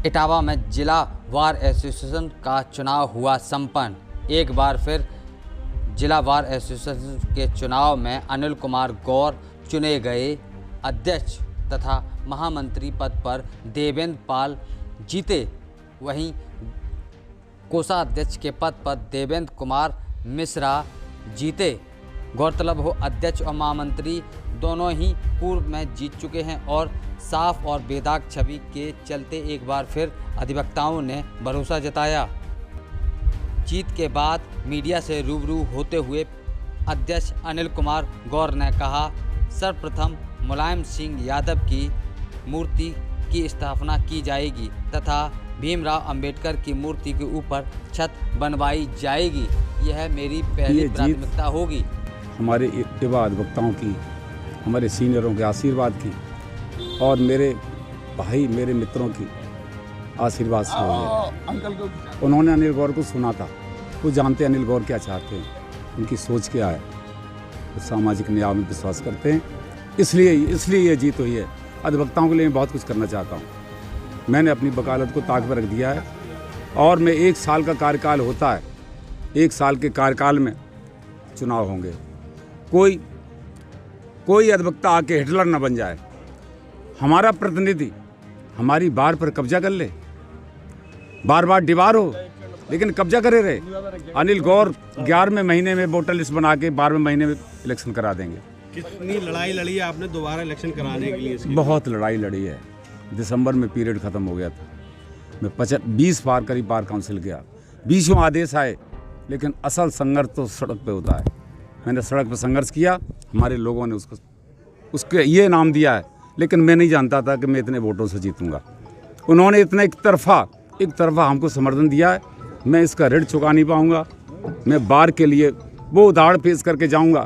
इटावा में जिला bar association का चुनाव हुआ संपन्न। एक बार फिर जिला बार एसोसिएशन के चुनाव में अनिल कुमार गौर चुने गए। अध्यक्ष तथा महामंत्री पद पर देवेंद्र पाल जीते। वहीं कोषाध्यक्ष के पद पर देवेंद्र कुमार मिश्रा जीते। गौरतलब हो, अध्यक्ष और महामंत्री दोनों ही पूर्व में जीत चुके हैं और साफ और बेदाग छवि के चलते एक बार फिर अधिवक्ताओं ने भरोसा जताया। जीत के बाद मीडिया से रूबरू होते हुए अध्यक्ष अनिल कुमार गौर ने कहा, सर्वप्रथम मुलायम सिंह यादव की मूर्ति की स्थापना की जाएगी तथा भीमराव अंबेडकर की मूर्ति के ऊपर छत बनवाई जाएगी। यह मेरी पहली प्राथमिकता होगी। हमारे युवा अधिवक्ताओं की, हमारे सीनियरों के आशीर्वाद की और मेरे भाई, मेरे मित्रों की आशीर्वाद से हुई है। उन्होंने अनिल गौर को सुना था, वो जानते अनिल गौर क्या चाहते हैं, उनकी सोच क्या है। वो सामाजिक न्याय में विश्वास करते हैं, इसलिए ये जीत हुई है। अधिवक्ताओं के लिए मैं बहुत कुछ करना चाहता हूँ। मैंने अपनी वकालत को ताक पर रख दिया है और मैं 1 साल का कार्यकाल होता है, 1 साल के कार्यकाल में चुनाव होंगे। कोई अधिवक्ता आके हिटलर न बन जाए। हमारा प्रतिनिधि हमारी बार पर कब्जा कर ले, बार बार दीवार हो लेकिन कब्जा करे रहे। अनिल गौर 11वें महीने में वोटर लिस्ट बना के 12वें महीने में इलेक्शन करा देंगे। कितनी लड़ाई लड़ी है आपने दोबारा इलेक्शन कराने के लिए? बहुत लड़ाई लड़ी है। दिसंबर में पीरियड ख़त्म हो गया था। मैं 20 बार करीब बार काउंसिल गया, 20 आदेश आए, लेकिन असल संघर्ष तो सड़क पे होता है। मैंने सड़क पे संघर्ष किया, हमारे लोगों ने उसके ये नाम दिया है, लेकिन मैं नहीं जानता था कि मैं इतने वोटों से जीतूंगा। उन्होंने इतना एक तरफा हमको समर्थन दिया है। मैं इसका ऋण चुका नहीं पाऊँगा। मैं बार के लिए वो उदाहरण पेश करके जाऊँगा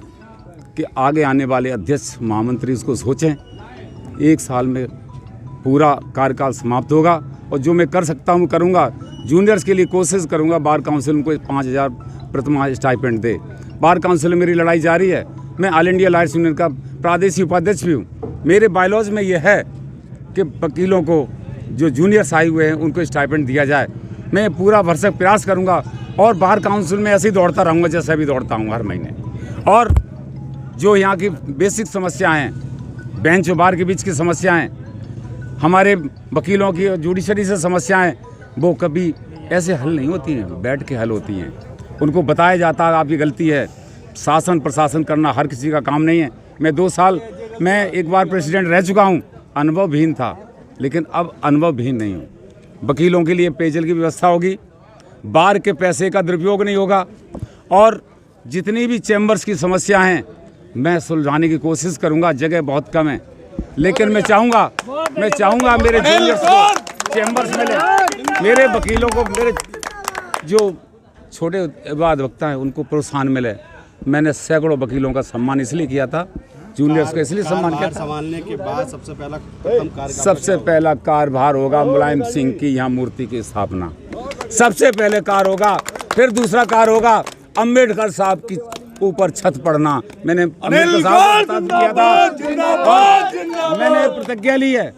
कि आगे आने वाले अध्यक्ष महामंत्री उसको सोचें। 1 साल में पूरा कार्यकाल समाप्त होगा और जो मैं कर सकता हूँ करूँगा। जूनियर्स के लिए कोशिश करूँगा, बार काउंसिल उनको 5,000 प्रतिमाह स्टाइपेंड दे। बार काउंसिल में मेरी लड़ाई जारी है। मैं ऑल इंडिया लॉयर्स यूनियन का प्रादेशिक उपाध्यक्ष भी हूँ। मेरे बायलॉज में यह है कि वकीलों को जो जूनियर्स आए हुए हैं उनको स्टाइपेंड दिया जाए। मैं पूरा भरसक प्रयास करूँगा और बार काउंसिल में ऐसे ही दौड़ता रहूँगा जैसे अभी दौड़ता हूँ हर महीने। और जो यहाँ की बेसिक समस्याएँ हैं, बेंच और बार के बीच की समस्याएँ, हमारे वकीलों की जुडिशरी से समस्याएं, वो कभी ऐसे हल नहीं होती हैं, बैठ के हल होती हैं। उनको बताया जाता है आपकी गलती है। शासन प्रशासन करना हर किसी का काम नहीं है। मैं 2 साल मैं एक बार प्रेसिडेंट रह चुका हूँ। अनुभवहीन था, लेकिन अब अनुभवहीन नहीं हूँ। वकीलों के लिए पेयजल की व्यवस्था होगी, बार के पैसे का दुरुपयोग नहीं होगा और जितनी भी चैम्बर्स की समस्या हैं मैं सुलझाने की कोशिश करूँगा। जगह बहुत कम है, लेकिन मैं चाहूँगा मेरे जूनियर्स को चैम्बर्स मिले, मेरे वकीलों को, मेरे जो छोटे अधिवक्ता हैं उनको प्रोत्साहन मिले। मैंने सैकड़ों वकीलों का सम्मान इसलिए किया था, जूनियर्स का इसलिए सम्मान किया था। संभालने के बाद सबसे पहला कार्यभार होगा मुलायम सिंह की यहाँ मूर्ति की स्थापना। सबसे पहले कार्य होगा, फिर दूसरा कार्य होगा अम्बेडकर साहब की ऊपर छत पड़ना। मैंने अम्बेडकर साहब किया था। मैंने प्रतिज्ञा ली है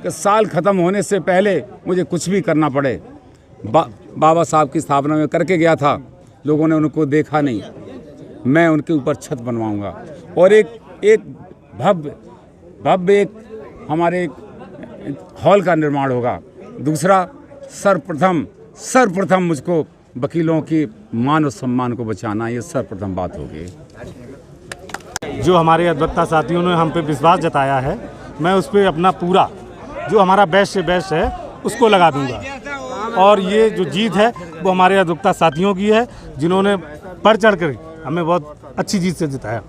कि साल खत्म होने से पहले मुझे कुछ भी करना पड़े। बाबा साहब की स्थापना में करके गया था, लोगों ने उनको देखा नहीं। मैं उनके ऊपर छत बनवाऊंगा और एक भव्य एक हमारे हॉल का निर्माण होगा। दूसरा, सर्वप्रथम मुझको वकीलों की मान और सम्मान को बचाना, ये सर्वप्रथम बात होगी। जो हमारे अधिवक्ता साथियों ने हम पे विश्वास जताया है, मैं उस पर अपना पूरा जो हमारा बेस्ट से बेस्ट है उसको लगा दूंगा। और ये जो जीत है वो हमारे अधिवक्ता साथियों की है, जिन्होंने बढ़ चढ़ कर हमें बहुत अच्छी जीत से जिताया।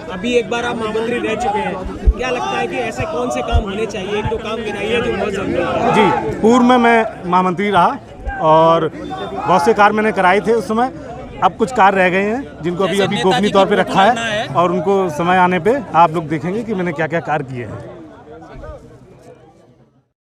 अभी एक बार आप महामंत्री रह चुके हैं, क्या लगता है कि ऐसे कौन से काम होने चाहिए? 1-2 काम गिनाइए जो बहुत जरूरी है। जी, पूर्व में मैं महामंत्री रहा और बहुत से कार्य मैंने कराए थे उस समय। अब कुछ कार्य रह गए हैं जिनको अभी गोपनीय तौर पे रखा है और उनको समय आने पे आप लोग देखेंगे कि मैंने क्या क्या कार्य किए हैं।